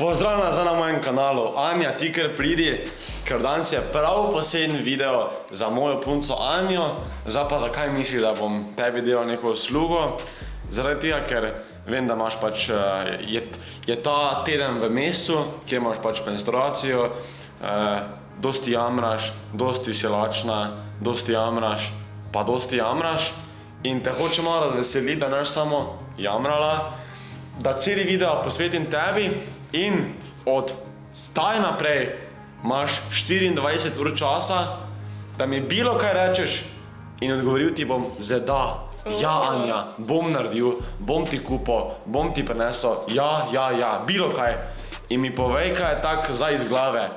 Pozdravljena zdaj na mojem kanalu. Anja, ti kar pridi, ker danes je prav poseben video za mojo punco Anjo. Zdaj pa zakaj misliš, da bom tebi delal neko uslugo? Zaradi tega, ker vem, da imaš pač, je ta teden v mesecu, kjer imaš pač menstruacijo, dosti jamraš, dosti si lačna, dosti jamraš, pa dosti jamraš in te hoče malo razveseliti, da neš samo jamrala, da celi video posvetim tebi in od zdaj naprej imaš 24 ur časa, da mi bilo kaj rečeš in odgovoril ti bom z da. Ja, Anja, bom naredil, bom ti kupil, bom ti prinesel, ja, bilo kaj. In mi povej, kaj je tak zdaj iz glave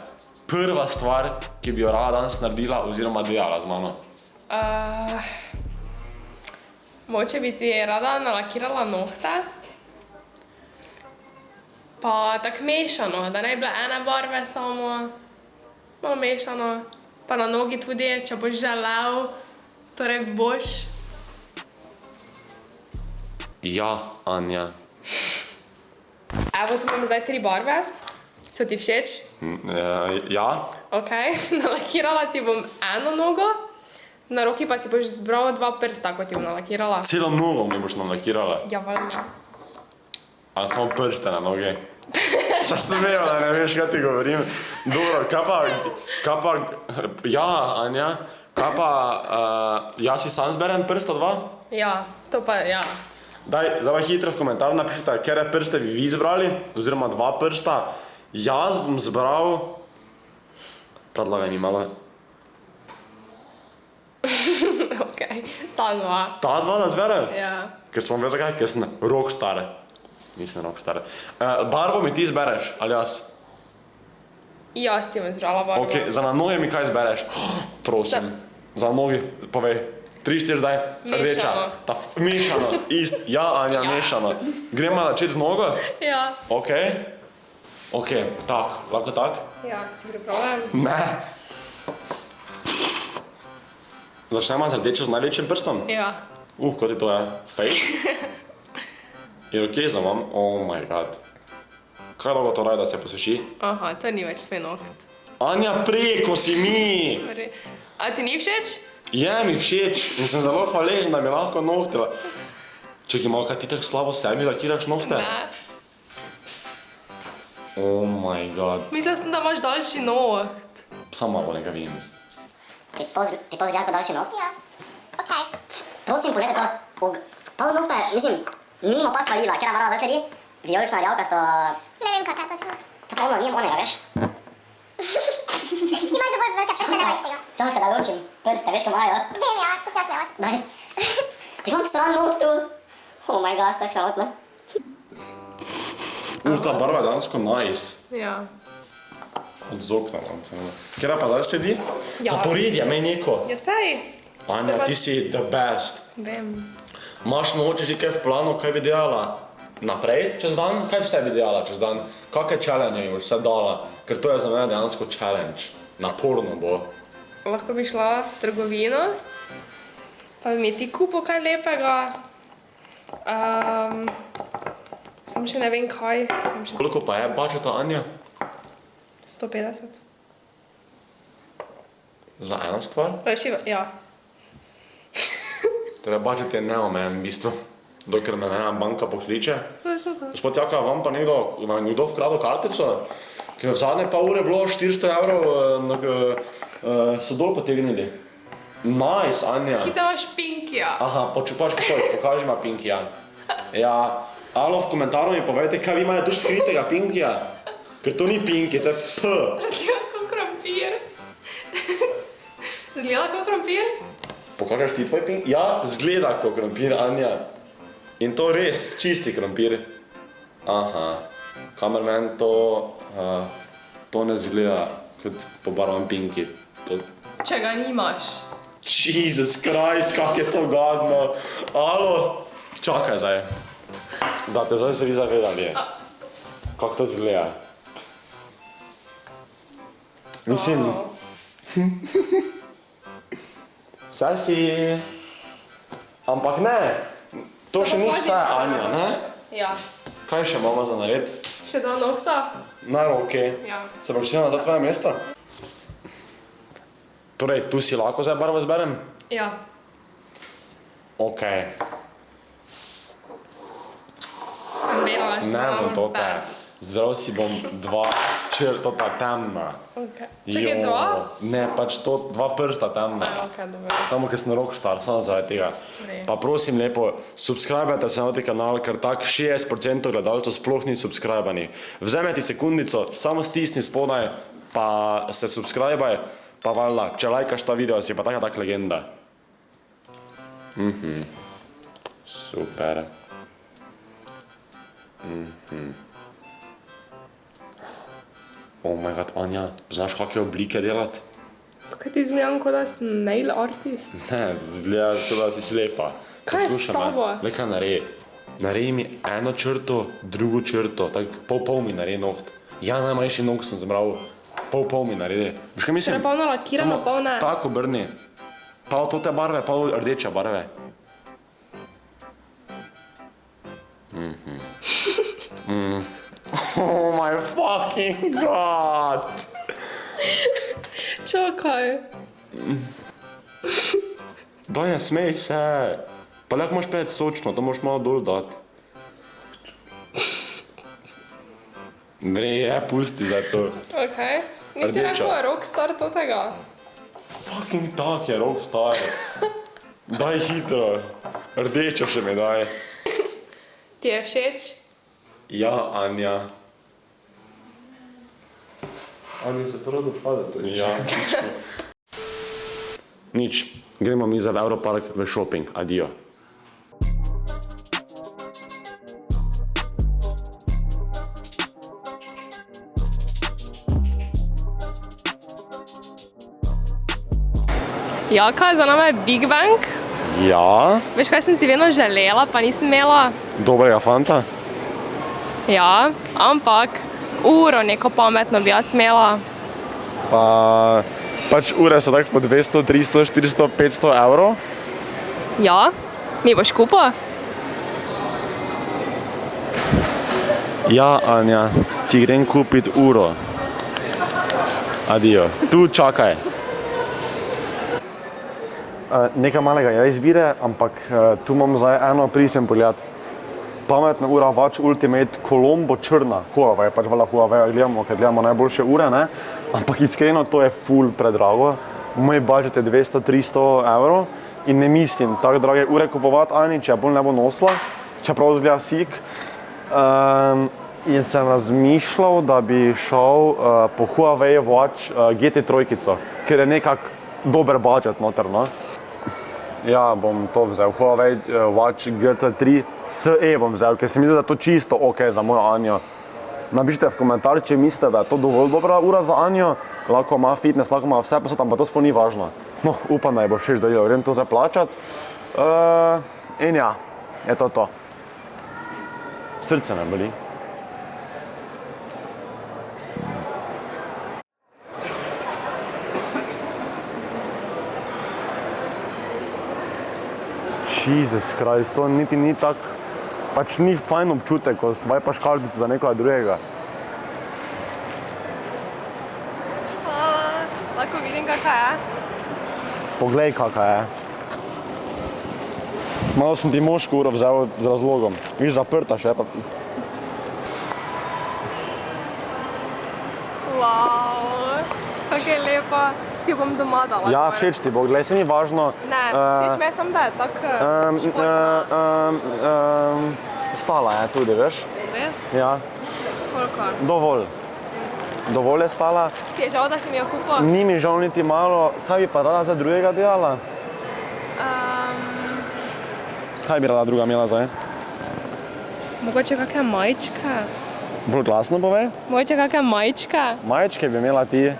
prva stvar, ki bi jo rada danes naredila oziroma delala z mano. Mogoče bi ti rada nalakirala nohte. Pa tako mešano, da ne bi bile ene barve samo, malo mešano. Pa na nogi tudi, če boš želel, torej boš. Ja, Anja. Evo, tu imam zdaj 3 barve. So ti všeč? Ja. Ok, nalakirala ti bom eno nogo, na roki pa si boš zbral 2 prsta, ko ti bom nalakirala. Celo nogo mi boš nalakirala. Ja, valjda. Ali samo prste na noge? Šta smejo, da ne veš, kaj ti govorim. Dobro, kaj pa, ja, Anja, kaj pa, jaz si sam zberem prsta 2? Ja, to pa, ja. Daj, zdaj pa hitro v komentar napišite, kere prste bi vi zbrali, oziroma 2 prsta. Jaz bom zbral, predlagaj mi malo. Ok, ta 2. Ta 2 da zberem? Ja. Ker smo veš zakaj, ker sem rockstar. Nisem rockstar. Barvo mi ti zbereš, ali jaz? Jaz ti bom zbrala barvo. Ok, za na noge mi kaj zbereš? Prosim, za nogi, povej. 3, 4 zdaj, rdeča. Mešano, ist, ja, Anja, mešano. Gremo začeti z nogo? Ja. Ok. Ok, tak, lahko tak? Ja, si pripravljam? Ne. Začnemo z rdečo z največjim prstom? Ja. Kot je to je? Fake? Je ok za vam? Oh my god. Kaj dolgo to raje, da se posuši? Aha, to ni več tvoj noht. Anja, preko si mi! A ti ni všeč? Je mi všeč in sem zelo hvaležen, da mi lahko nohte. Čekaj, malo kaj ti tako slabo sebi lakiraš nohte? Ne. Oh my god. Mislila sem, da imaš daljši noht. Samo malo nekaj vidim. Ti to zgleda kot daljši noht? Ja. Ok. Prosim, pogledaj to. To nohta je, mislim, mimo pas valila, kjera barva zdaj sledi? Vijolično rjavkasto... Ne vem, kakaj točno. To pa ono, nijem onega, veš? Ti imaš dovolj velike prste, ne bojiš tega. Čakaj, da ločim prste, veš, ko imajo? Vem, ja, to se jaz smela. Daj. Ti imam stran noht tu. Oh my god, tak sramotno. Ta barva je dansko nice. Ja. Od zokna vam. Kjera pa zdaj sledi? Ja. Zaporedje, mej neko. Ja, sej. Anja, ti si the best. Vem. Imaš mogoče že kaj v planu, kaj bi delala naprej čez dan? Kaj vse bi delala čez dan? Kakve challenge boš vse dala? Ker to je za mene dejansko challenge. Naporno bo. Lahko bi šla v trgovino, pa bi mi ti kupil kaj lepega. Sam še ne vem kaj. Koliko pa je budžeta, Anja? 150. Za eno stvar? Rešiva, ja. Torej, budžet je neomejen v bistvu. Dokler me ne banka pokliče. Gospod Jaka, vam pa nekdo vkradel kartico? Ker v zadnje pa ure bilo 400 €, so dol potegnili. Nice, Anja. Kje imaš Pinkija? Aha, počupaš kako, pokaži ima Pinkija. Ja, alo, v komentarju mi povejte, kaj vi imate tu skritega Pinkija. Ker to ni Pinki, to je P. Zgleda kot krompir. Zgleda kot krompir? Pokažeš ti tvoj Pinki? Ja, zgleda kot krompir, Anja. In to res, čisti krompir. Aha, kamerman, to ne zgleda kot pobarvan Pinki. Če ga nimaš. Jesus Christ, kak je to gadno. Alo, čakaj zdaj. Da te zdaj se vi zavedali. Kak to zgleda. Mislim, saj si... Ampak ne, to še ni vse, Anja, ne? Ja. Kaj še imamo za nared? Še 2 nohta? Na roke. Ja. Se boš sjela za tvoje mesto? Torej, tu si lahko zdaj barvo zberem? Ja. Ok. Bela, Ne bom to te. Zbral si bom 2 črtota temna. Okay. Čekaj, Jo. 2? Ne, pač to 2 prsta temna. Ok, dobro. Samo, ker sem rockstar, samo zaradi tega. Ne. Pa prosim lepo, subscribajte se na ta kanal, ker tak 60% gledalcev sploh ni subscribanih. Vzemi ti sekundico, samo stisni spodaj, pa se subscribaj, pa valjda, če lajkaš ta video, si pa tak legenda. Super. Oh my god, Anja, znaš kakšne oblike delati? Kaj ti izgledam, kot da si nail artist? Ne, zgleda, kot da si slepa. Kaj je s Poslušaj me, tabo? glej, kaj naredi. Naredi mi eno črto, drugo črto, tako pol mi naredi noht. Ja, najmanjši nog sem zbral, pol mi naredi. Veš kaj mislim? Torej pol nalakirano, Samo pol ne. tako obrni. Pol tote barve, pol rdeče barve. Oh my fucking god! Čakaj. Daj, ne smej se. Pa lahko imaš 5 sočno, to moraš malo dol dati. Je, pusti za to. Ok. Nisi Rdeča. rekel rockstar totega? Fucking tak je rockstar. Daj hitro. Rdečo še mi daj. Ti je všeč? Ja, Anja. Anja se prav dopada to. Ja. Nič. Gremo mi za Europark v shopping. Adijo. Ja, kaj za nami je Big Bang? Ja, Veš, kaj sem si vedno želela, pa nisem imela? dobrega fanta. Ja, ampak uro neko pametno bi jaz imela. Pa pač ure so tako po 200, 300, 400, 500 evrov. Ja? Mi boš kupil? Ja, Anja, ti grem kupit uro. Adijo. Tu čakaj. Nekaj malega je izbire, ampak tu imam zdaj eno prisen pogled. Pametna ura Watch Ultimate Colombo črna. Huawei, pač vala Huawei gledamo, ker gledamo najboljše ure, ne? Ampak iskreno to je ful predrago. Moj budžet je 200-300 evrov in ne mislim tako drage ure kupovati Ani, če bolj ne bo nosila, čeprav zgleda sik. In sem razmišljal, da bi šel po Huawei Watch GT3, ker je nekako dober budžet noter, no. Ja, bom to vzel, Huawei Watch GT3 SE bom vzel, ker se mi zdi, da je to čisto ok za mojo Anjo. Napišite v komentar, če mislite, da je to dovolj dobra ura za Anjo, lahko ima fitness, lahko ima vse posod, ampak to sploh ni važno. No, upam, da je bo všeč, da jo grem to zdaj plačat. In ja, je to. Srce me boli. Jesus Christ, to niti ni tak, pač ni fajn občutek, ko svajpaš kartico za nekoga drugega. Lahko vidim, kakaj je. Poglej, kakaj je. Malo sem ti moško uro vzel z razlogom. Viš, zaprta še pa. Wow, kako je lepa. Si jo bom doma dala. Ja, gor. všeč ti bo, glej, se ni važno. Ne, všeč mi je samo, da je tako športna. Stala je tudi, veš? Res? Ja, Koliko? dovolj. Dovolj je stala. Ti je žal, da si mi jo kupil? Ni mi žal niti malo. Kaj bi pa rada za drugega delala? Kaj bi rada druga imela zdaj? Mogoče kakšne majčke? Bolj glasno povej. Mogoče kakšne majčke? Majčke bi imela ti.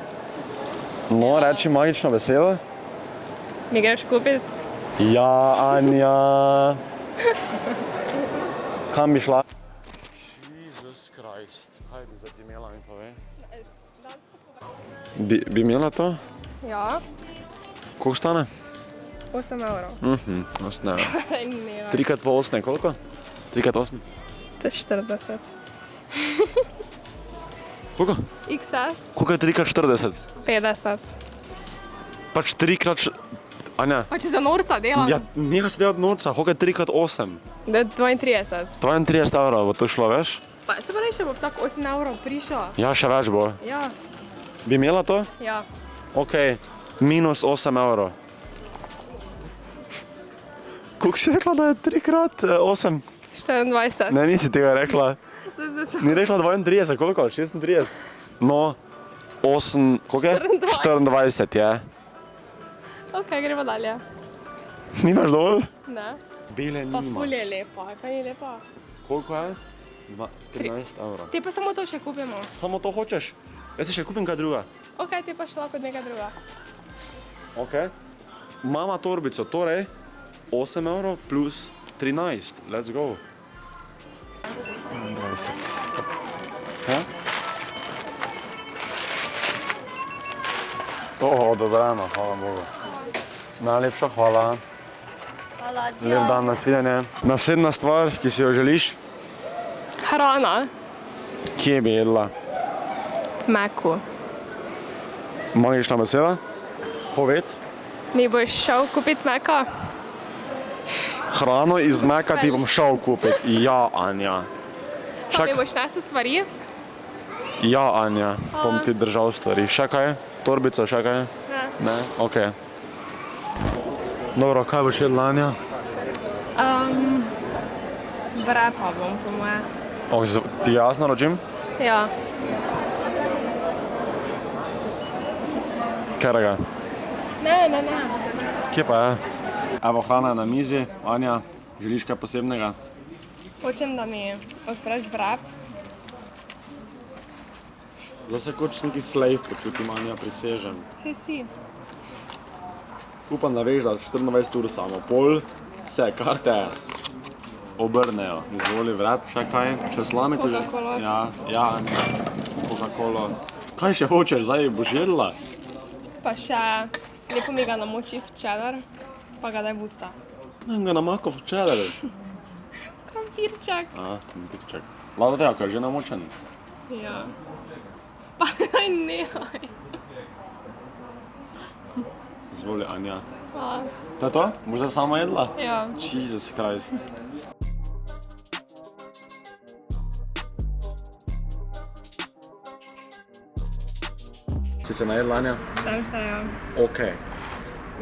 No, reči magično veselo. Mi greš kupiti? Ja, Anja. Kam bi šla? Jesus Christ, kaj bi zdaj ti imela, mi povej? Bi imela to? Ja, Koliko stane? 8 evrov. 8 evrov. Ne, 3 x po 8 je koliko? 3 x 8? to je 40. Koliko? XS. Koliko je 3x40? 50. Pač 3x... Anja, Pa če za norca delam, ja, nekaj se delati norca, koliko je 3x8? da je 32. 32 evrov bo to šlo, veš? Pa se pravi, še bo vsak 8 evrov prišel. Ja, še več bo. Ja, Bi imela to? ja. Ok, minus 8 evrov. Koliko si rekla, da je 3x8? 24. Ne, nisi tega rekla. Zdaj sem- Ni rekla 32, koliko? 36? No, 8, koliko je? 24 je. Ok, gremo dalje. Nimaš dovolj? Ne. Bele Pa nimaš. ful je lepa, kaj ni lepa. Koliko je? 13 evrov. Te pa samo to še kupimo. Samo to hočeš? Jaz si še kupim kaj druga. Ok, te pa še lahko od nekaj druga. Ok. Mama torbico, torej 8 evrov plus 13. Let's go. 21. Ja? Odobreno, hvala Bogu. Najlepša hvala. Lep dan, nasvidenje. Naslednja stvar, ki si jo želiš, Hrana. kje bi jedla? Meku. Magična beseda? Poved. Mi boš šel kupiti meka? Hrano iz Meka ti bom šel kupiti. Ja, Anja. Pa mi boš nesel stvari? Ja, Anja, bom ti držal stvari. Še kaj? Torbico, še kaj? Ne. Ne? Ok. Dobro, kaj boš jedla, Anja? Brepa bom, po moje. Ti jaz naročim? Ja. Katerega? Ne. Kje pa je? Evo, hrana je na mizi. Anja, želiš kaj posebnega? Hočem, da mi odpreš brep. Zdaj se kot neki slave počutim, Anja, prisežem. Saj si. Upam, da veš, da 24 ur samo. Pol se karte obrnejo. Izvoli vrep, še kaj? Še slamice? Coca-Cola. Ja, Anja. Coca-Cola. Kaj še hočeš, zdaj boš jedla? Pa še lepo mi ga namoči v cheddar, pa ga daj v usta. Ne ga namako v čelere. Krompirček. Krompirček. Vlada tega, ko je že namočen. Ja. Pa nehaj. Izvoli, Anja. Pa, To je to? Boš zdaj sama jedla? ja. Jesus Christ. Si se najedla, Anja? Sem se, ja. Ok.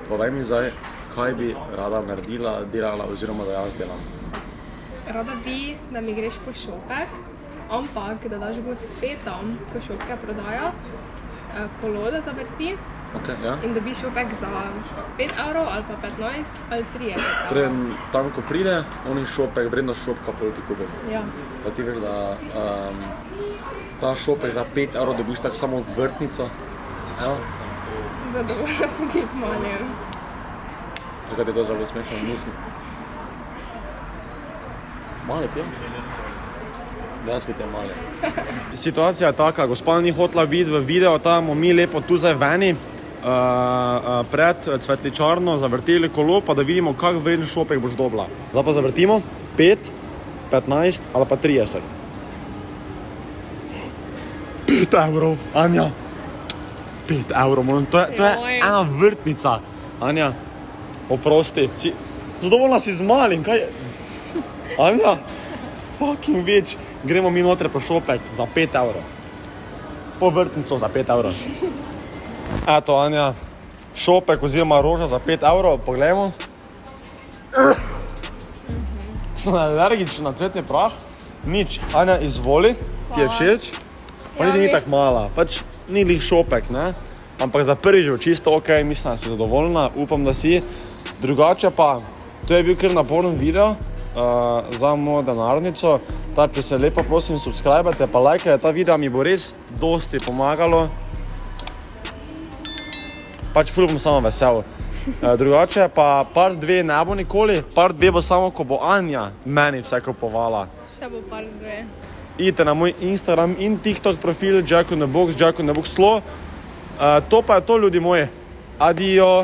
Povej mi zdaj, kaj bi rada naredila, delala oziroma da jaz delam. Rada bi, da mi greš po šopek, ampak da daš gospetom po šopke prodajati, kolo da zavrti Ok, ja. in dobiš šopek za 5 evrov ali pa 15 ali 30 evrov. Torej, tam ko pride, oni šopek, vrednost šopka pol ti kupim. Ja. Pa ti veš, da ta šopek za 5 evrov dobiš tako samo vrtnico. Evo, Sem zadovoljna tudi z manjem. tukaj ti je to zelo smešno, mislim. Mali ti je? Dejansko ti je mali. Situacija je taka, gospa ni hotela biti v video, tam mi lepo tu zdaj veni, pred cvetličarno zavrteli kolo, pa da vidimo, kak vreden šopek boš dobila. Zdaj pa zavrtimo 5, 15 ali pa 30. 5 evrov, Anja. 5 evrov, moram, to je Joj. ena vrtnica. Anja, oprosti, zadovoljna si z malim, kaj je? Anja, fucking bitch. Gremo mi noter po šopek za 5 evrov. Po vrtnico za 5 evrov. Eto, Anja, šopek oziroma roža za 5 evrov, poglejmo. Sem alergičen na cvetni prah, nič. Anja, izvoli, ti je všeč? Pa Ja, niti ni mi- tako mala, pač ni lih šopek, ne? Ampak za prvič bo čisto ok, mislim, da si zadovoljna, upam, da si. Drugače pa, to je bil kar naporen video za mojo denarnico. Če se lepo prosim subskrbajte pa lajkajte ta video, mi bo res dosti pomagalo. Pač ful bom samo vesel. Drugače pa part 2 ne bo nikoli, part 2 bo samo, ko bo Anja meni vse kupovala. Še bo par 2. Idite na moj Instagram in TikTok profil Jack in the Box, Jack in the Box Slo. To pa je to, ljudi moji. Adijo.